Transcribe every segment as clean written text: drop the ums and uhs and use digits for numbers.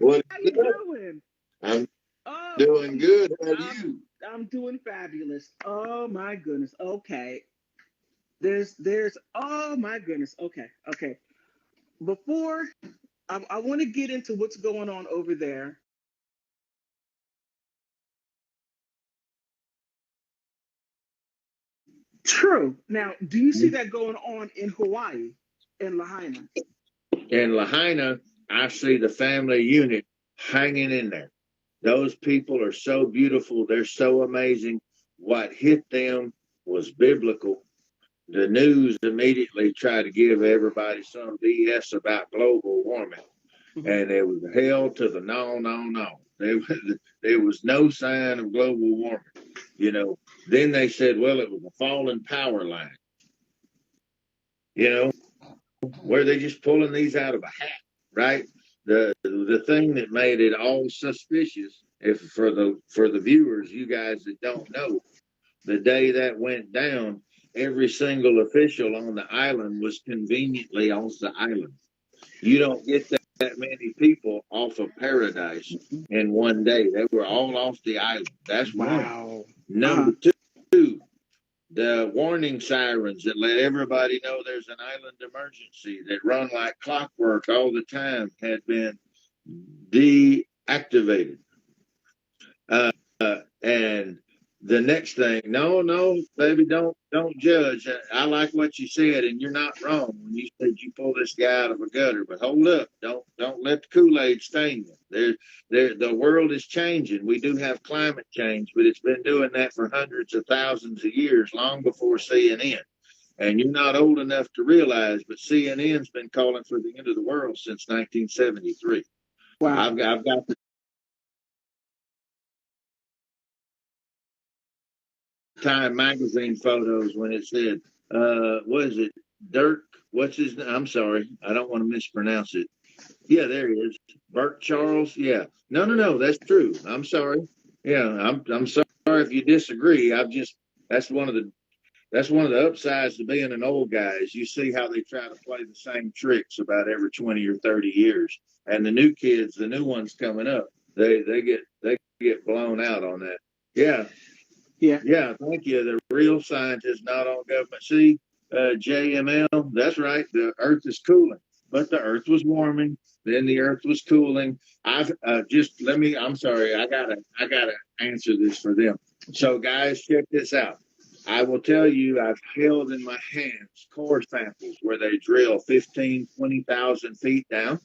What How is you up? doing? I'm Oh, doing good. How are I'm you? I'm doing fabulous. Oh my goodness. Okay. There's oh my goodness. Okay. Okay. Before I want to get into what's going on over there. True. Now, do you see that going on in Hawaii, in Lahaina? In Lahaina, I see the family unit hanging in there. Those people are so beautiful. They're so amazing. What hit them was biblical. The news immediately tried to give everybody some BS about global warming. Mhm. And it was held to the no, no, no. There was no sign of global warming. You know, then they said, well, it was a fallen power line. You know, where they just pulling these out of a hat, right? The thing that made it all suspicious, if for the viewers, you guys that don't know, the day that went down, every single official on the island was conveniently off the island. You don't get that many people off of paradise in one day. They were all off the island. That's one. Wow. Number Uh-huh. two, the warning sirens that let everybody know there's an island emergency that run like clockwork all the time had been deactivated. And the next thing, no, no, baby, don't judge. I like what you said, and you're not wrong when you said you pull this guy out of a gutter. But hold up, don't let the Kool-Aid stain you. The world is changing. We do have climate change, but it's been doing that for hundreds of thousands of years, long before CNN. And you're not old enough to realize, but CNN's been calling for the end of the world since 1973. Wow. I've got the Time magazine photos when it said, what is it? Dirk, what's his name? I'm sorry. I don't want to mispronounce it. Yeah, there he is. Bert Charles. Yeah. No, no, no. That's true. I'm sorry. Yeah. I'm sorry if you disagree. That's one of the, that's one of the upsides to being an old guy is you see how they try to play the same tricks about every 20 or 30 years. And the new kids, the new ones coming up, they get blown out on that. Yeah. Yeah. Yeah, thank you. The real scientist, not on government. See, JML, that's right. The Earth is cooling, but the Earth was warming. Then the Earth was cooling. I've just let me. I'm sorry. I gotta answer this for them. So, guys, check this out. I will tell you, I've held in my hands core samples where they drill 15, 20,000 feet down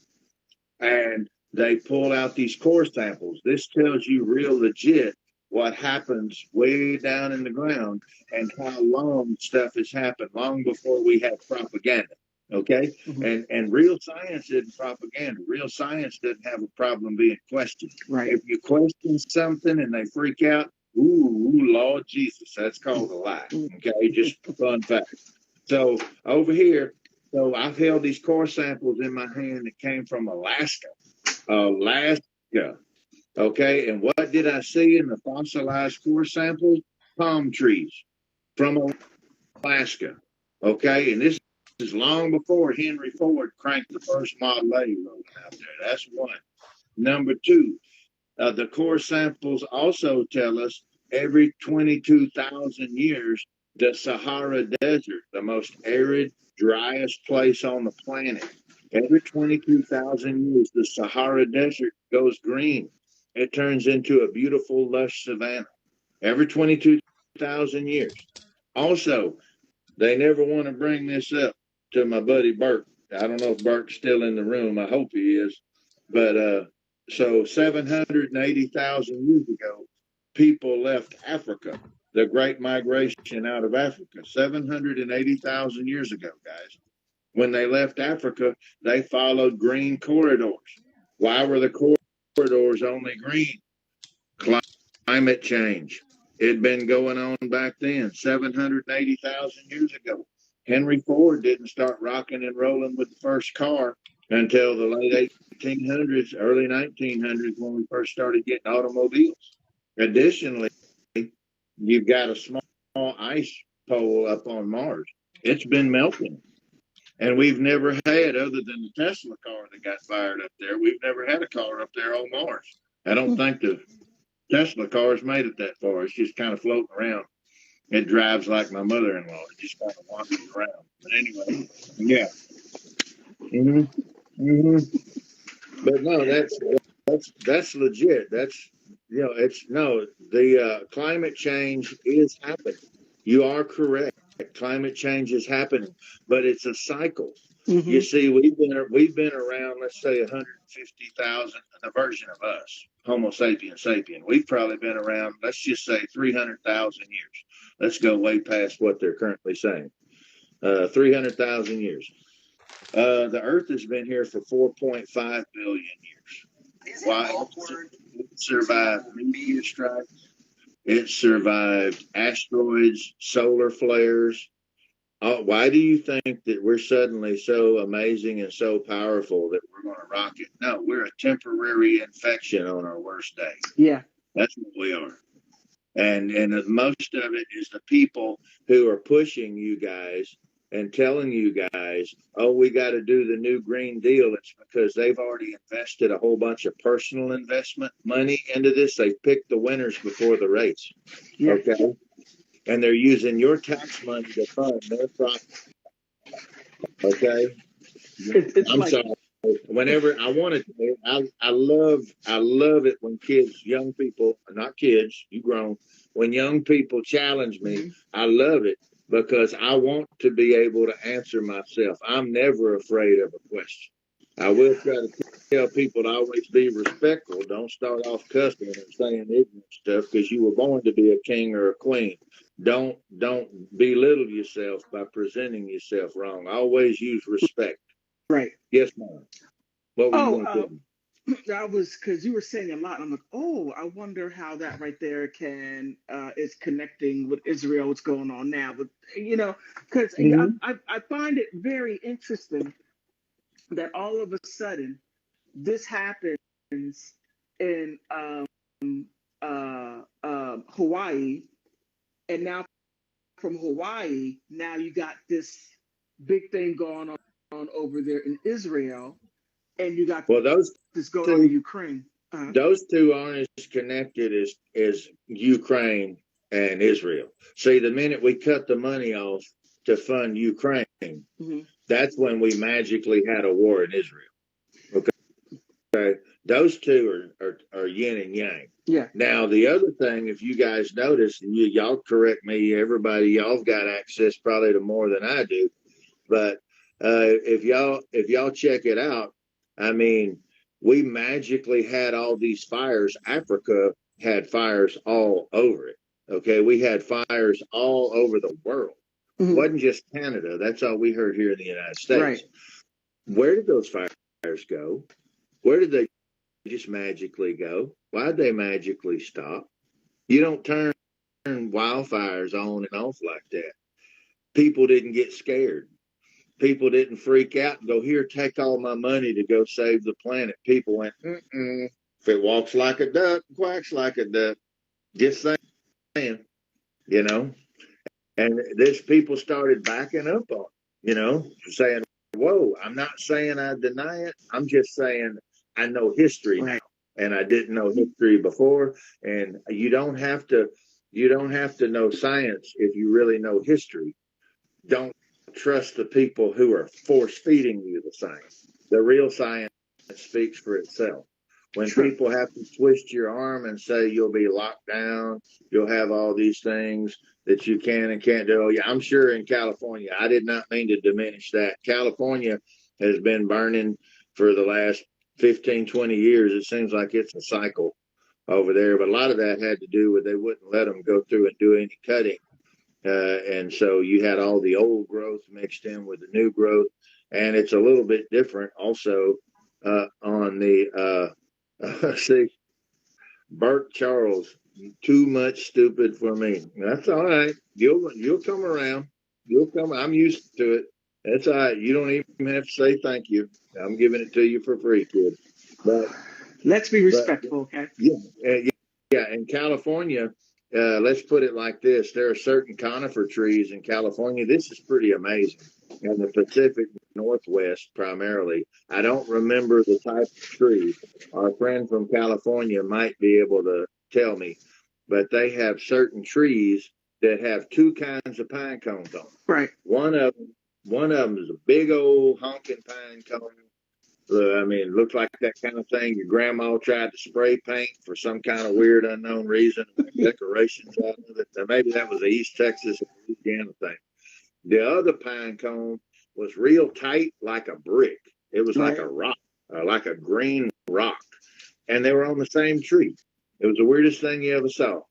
and they pull out these core samples. This tells you real legit what happens way down in the ground and how long stuff has happened, long before we had propaganda. Okay, Mhm. and real science isn't propaganda. Real science doesn't have a problem being questioned. Right. If you question something and they freak out, ooh, Lord Jesus, that's called a lie. Okay, just fun fact. So over here, so I've held these core samples in my hand that came from Alaska. Alaska. Okay. And what did I see in the fossilized core samples? Palm trees from Alaska. Okay. And this is long before Henry Ford cranked the first Model A rolling out there. That's one. Number two, the core samples also tell us every 22,000 years, the Sahara Desert, the most arid, driest place on the planet, every 22,000 years, the Sahara Desert goes green. It turns into a beautiful, lush savanna every 22,000 years. Also, they never want to bring this up to my buddy Bert. I don't know if Bert's still in the room. I hope he is. But so 780,000 years ago, people left Africa, the Great Migration out of Africa, 780,000 years ago, guys. When they left Africa, they followed green corridors. Why were the corridors only green? Climate change. It had been going on back then, 780,000 years ago. Henry Ford didn't start rocking and rolling with the first car until the late 1800s, early 1900s, when we first started getting automobiles. Additionally, you've got a small ice pole up on Mars. It's been melting. And we've never had, other than the Tesla car that got fired up there, we've never had a car up there on Mars. I don't think the Tesla cars made it that far. It's just kind of floating around. It drives like my mother-in-law. It just kind of wanders around. But anyway, yeah. But no, that's legit. That's it's no. The climate change is happening. You are correct. Climate change is happening, but it's a cycle. You see, we've been around, let's say 150,000, the version of us, Homo sapiens sapien. We've probably been around, let's just say 300,000 years. Let's go way past what they're currently saying. 300,000 years. The Earth has been here for 4.5 billion years. Why? It survived meteor strikes. It survived asteroids, solar flares. Why do you think that we're suddenly so amazing and so powerful that we're going to rock it? No, we're a temporary infection on our worst day. Yeah. That's what we are. And most of it is the people who are pushing you guys and telling you guys, oh, we got to do the new Green Deal. It's because they've already invested a whole bunch of personal investment money into this. They've picked the winners before the race. Yeah. Okay. And they're using your tax money to fund their profit. Okay. I'm like, sorry. Whenever I want to, I love it when kids, young people, not kids, you grown, when young people challenge me, I love it because I want to be able to answer myself. I'm never afraid of a question. I will try to tell people to always be respectful. Don't start off cussing and saying ignorant stuff because you were born to be a king or a queen. Don't belittle yourself by presenting yourself wrong. Always use respect. Right. Yes, ma'am. What were you going to say? I was, because you were saying a lot. I'm like, oh, I wonder how that right there is connecting with Israel, what's going on now. But, because I find it very interesting that all of a sudden this happens in Hawaii. And now from Hawaii, now you got this big thing going on over there in Israel. And you got this going on in Ukraine. Those two aren't as connected as Ukraine and Israel. See, the minute we cut the money off to fund Ukraine, that's when we magically had a war in Israel. Okay. Those two are yin and yang. Yeah. Now, the other thing, if you guys notice, and y'all correct me, everybody, y'all got access probably to more than I do. But if y'all check it out, I mean, we magically had all these fires. Africa had fires all over it. Okay. We had fires all over the world. It wasn't just Canada. That's all we heard here in the United States. Right. Where did those fires go? Where did they just magically go? Why did they magically stop? You don't turn wildfires on and off like that. People didn't get scared. People didn't freak out and go, here, take all my money to go save the planet. People went, if it walks like a duck, quacks like a duck. Just saying, And this people started backing up on it, saying, whoa, I'm not saying I deny it. I'm just saying I know history now. And I didn't know history before. And you don't have to know science if you really know history. Don't trust the people who are force feeding you the science. The real science speaks for itself. When people have to twist your arm and say you'll be locked down, you'll have all these things that you can and can't do. Yeah, I'm sure in California, I did not mean to diminish that. California has been burning for the last 15, 20 years. It seems like it's a cycle over there. But a lot of that had to do with they wouldn't let them go through and do any cutting. And so you had all the old growth mixed in with the new growth. And it's a little bit different also on the, see, Bert Charles, too much stupid for me. That's all right. You'll come around. I'm used to it. That's all right. You don't even have to say thank you. I'm giving it to you for free, kid. But let's be respectful, okay? Yeah. In California, let's put it like this. There are certain conifer trees in California. This is pretty amazing. in the Pacific Northwest primarily. I don't remember the type of tree. Our friend from California might be able to tell me, but they have certain trees that have two kinds of pine cones on them. Right. One of them is a big old honking pine cone. I mean, it looked like that kind of thing your grandma tried to spray paint for some kind of weird unknown reason, decorations out of it. Maybe that was the East Texas or Louisiana thing. The other pine cone was real tight, like a brick. It was like a rock, like a green rock. And they were on the same tree. It was the weirdest thing you ever saw.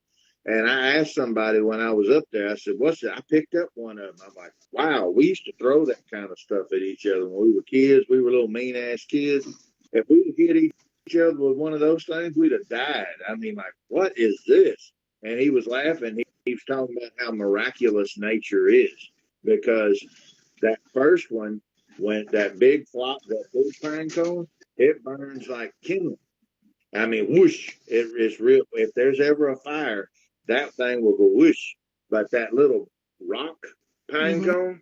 And I asked somebody when I was up there, I said, what's it? I picked up one of them. I'm like, wow, we used to throw that kind of stuff at each other when we were kids. We were little mean ass kids. If we'd have hit each other with one of those things, we'd have died. I mean, like, what is this? And he was laughing. He was talking about how miraculous nature is, because that first one, when that big pine cone, it burns like kindling. I mean, whoosh, it's real. If there's ever a fire, that thing will go whoosh. But that little rock pine cone,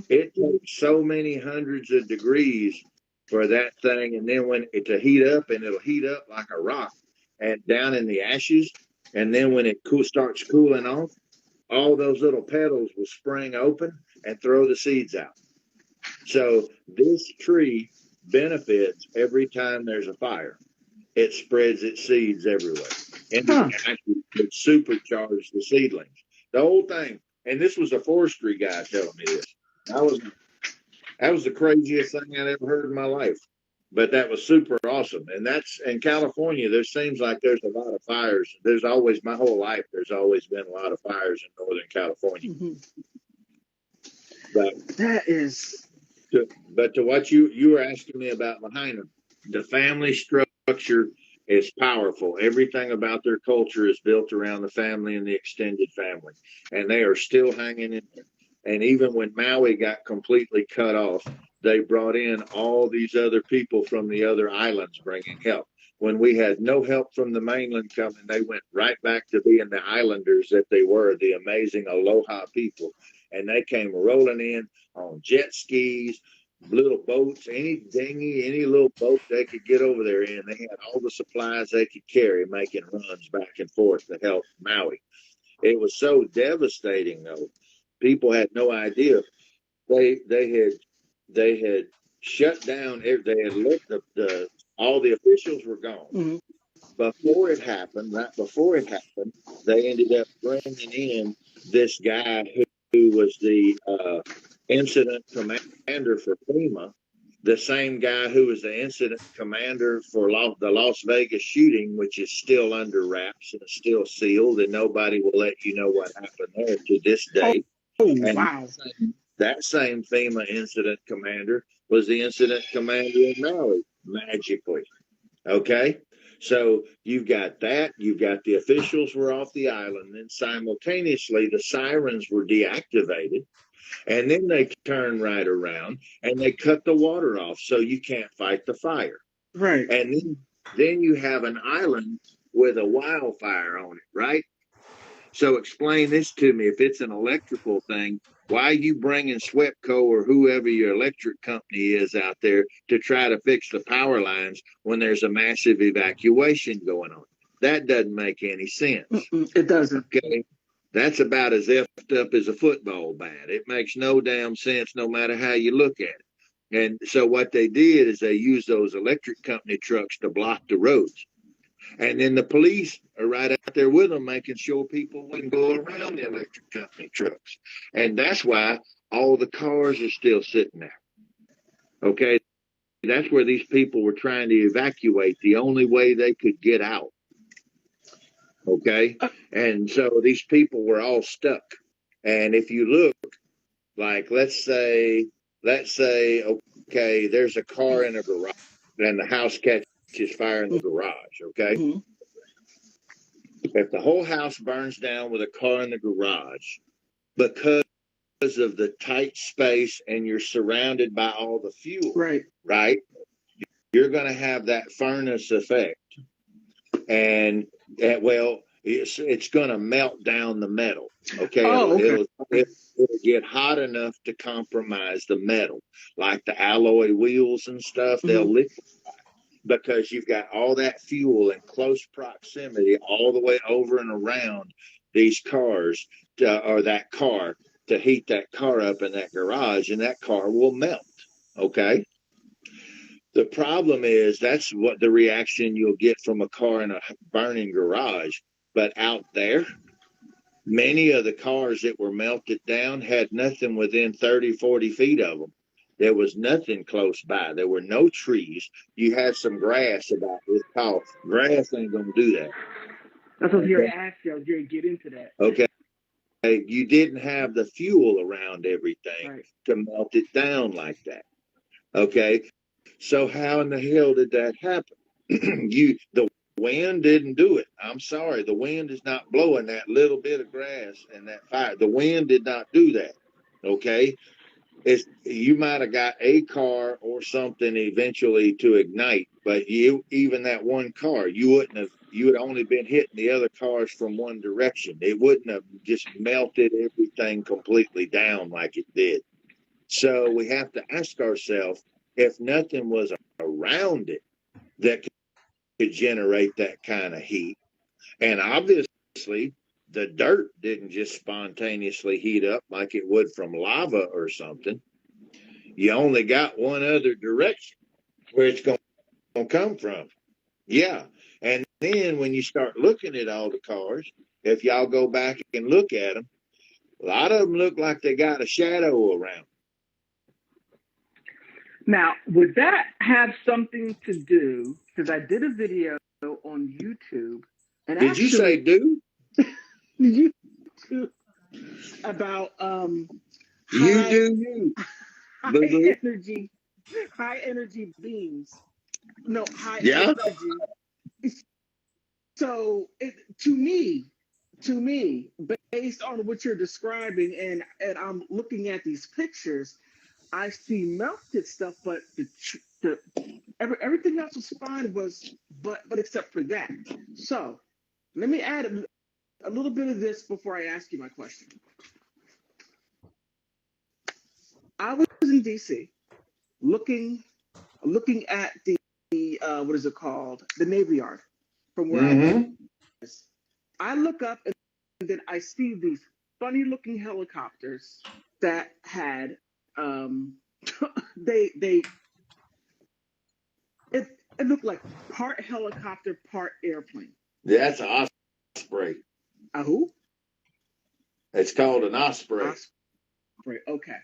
it takes so many hundreds of degrees for that thing. And then when it to heat up, and it'll heat up like a rock and down in the ashes. And then when it starts cooling off, all those little petals will spring open and throw the seeds out. So this tree benefits every time there's a fire. It spreads its seeds everywhere. And it supercharges the seedlings. The whole thing. And this was a forestry guy telling me this. That was the craziest thing I'd ever heard in my life. But that was super awesome. And that's in California, there seems like there's a lot of fires. There's always, my whole life, there's always been a lot of fires in Northern California. But that is. But to what you were asking me about Lahaina, the family structure is powerful. Everything about their culture is built around the family and the extended family. And they are still hanging in there. And even when Maui got completely cut off, they brought in all these other people from the other islands bringing help. When we had no help from the mainland coming, they went right back to being the islanders that they were, the amazing aloha people. And they came rolling in on jet skis, little boats, any dinghy, any little boat they could get over there in. They had all the supplies they could carry, making runs back and forth to help Maui. It was so devastating, though. People had no idea. They had shut down. They had looked. All the officials were gone. Before it happened, right before it happened, they ended up bringing in this guy who was the incident commander for FEMA, the same guy who was the incident commander for the Las Vegas shooting, which is still under wraps and still sealed, and nobody will let you know what happened there to this day. Wow. That same FEMA incident commander was the incident commander in Maui, magically. Okay? So you've got that. You've got the officials were off the island. Then simultaneously, the sirens were deactivated. And then they turn right around and they cut the water off so you can't fight the fire. Right. And then you have an island with a wildfire on it, right? So explain this to me. If it's an electrical thing, why are you bringing SWEPCO or whoever your electric company is out there to try to fix the power lines when there's a massive evacuation going on? That doesn't make any sense. It doesn't. Okay. That's about as effed up as a football bat. It makes no damn sense no matter how you look at it. And so what they did is they used those electric company trucks to block the roads. And then the police are right out there with them, making sure people wouldn't go around the electric company trucks. And that's why all the cars are still sitting there. Okay. That's where these people were trying to evacuate, the only way they could get out. Okay. And so these people were all stuck. And if you look, like, let's say, okay, there's a car in a garage and the house catches fire in the garage. Okay. If the whole house burns down with a car in the garage, because of the tight space and you're surrounded by all the fuel, right? You're going to have that furnace effect. And well, it's going to melt down the metal. Okay, Oh, okay. it'll get hot enough to compromise the metal, like the alloy wheels and stuff. They'll liquefy because you've got all that fuel in close proximity all the way over and around these cars or that car to heat that car up in that garage, and that car will melt. Okay. The problem is that's what the reaction you'll get from a car in a burning garage. But out there, many of the cars that were melted down had nothing within 30, 40 feet of them. There was nothing close by. There were no trees. You had some grass about this tall. Grass ain't going to do that. That's what you're asking. I was going to get into that. Okay. You didn't have the fuel around everything to melt it down like that. Okay. So how in the hell did that happen? The wind didn't do it. I'm sorry. The wind is not blowing that little bit of grass and that fire. The wind did not do that. Okay. You might have got a car or something eventually to ignite, but even that one car, you would only been hitting the other cars from one direction. It wouldn't have just melted everything completely down like it did. So we have to ask ourselves, if nothing was around it that could generate that kind of heat, and obviously the dirt didn't just spontaneously heat up like it would from lava or something. You only got one other direction where it's going to come from. Yeah. And then when you start looking at all the cars, if y'all go back and look at them, a lot of them look like they got a shadow around. Now, would that have something to do, because I did a video on YouTube. And did you say do? YouTube about high energy beams. No, high energy. So to me, based on what you're describing, and I'm looking at these pictures, I see melted stuff, but everything else was fine. But except for that. So let me add a little bit of this before I ask you my question. I was in DC, looking at the what is it called? The Navy Yard, from where I was. I look up and then I see these funny looking helicopters that had it looked like part helicopter, part airplane. That's an Osprey. A who? It's called an Osprey. Osprey. Okay.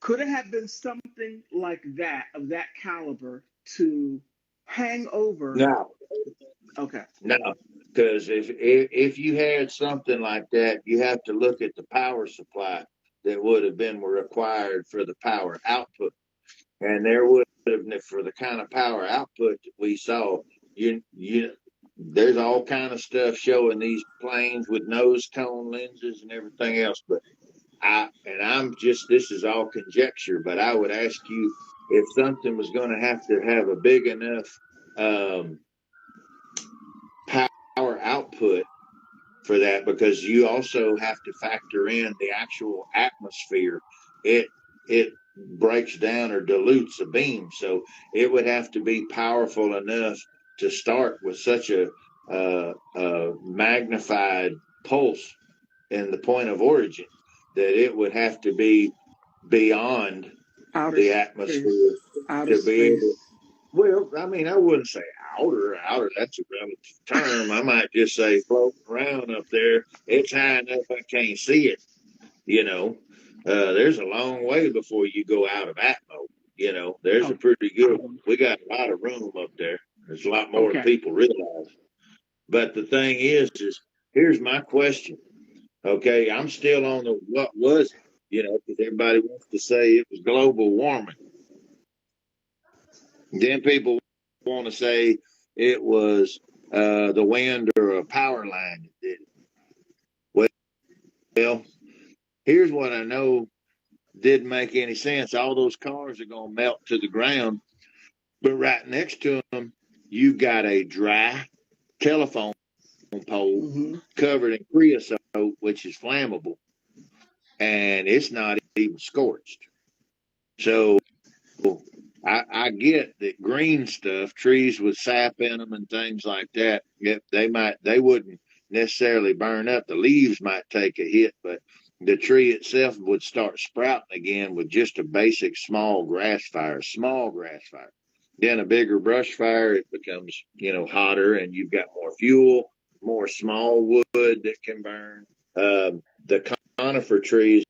Could it have been something like that, of that caliber, to hang over? No. Okay. No, because if you had something like that, you have to look at the power supply that would have been required for the power output. And there would have, for the kind of power output that we saw, there's all kind of stuff showing these planes with nose cone lenses and everything else. But this is all conjecture, but I would ask you, if something was going to have a big enough power output for that, because you also have to factor in the actual atmosphere. It breaks down or dilutes a beam, so it would have to be powerful enough to start with such a magnified pulse in the point of origin that it would have to be beyond the atmosphere to be able. Well, I mean, I wouldn't say outer. That's a relative term. I might just say floating around up there. It's high enough I can't see it. There's a long way before you go out of atmo. There's a pretty good. We got a lot of room up there. There's a lot more than people realize. But the thing is here's my question. Okay, I'm still on the what was it? Because everybody wants to say it was global warming. Then people want to say it was the wind or a power line that did it. Well, here's what I know didn't make any sense. All those cars are going to melt to the ground, but right next to them, you've got a dry telephone pole Mm-hmm. covered in creosote, which is flammable, and it's not even scorched. So I get that green stuff, trees with sap in them and things like that, they wouldn't necessarily burn up. The leaves might take a hit, but the tree itself would start sprouting again with just a basic small grass fire. Then a bigger brush fire, it becomes, hotter, and you've got more fuel, more small wood that can burn. The conifer trees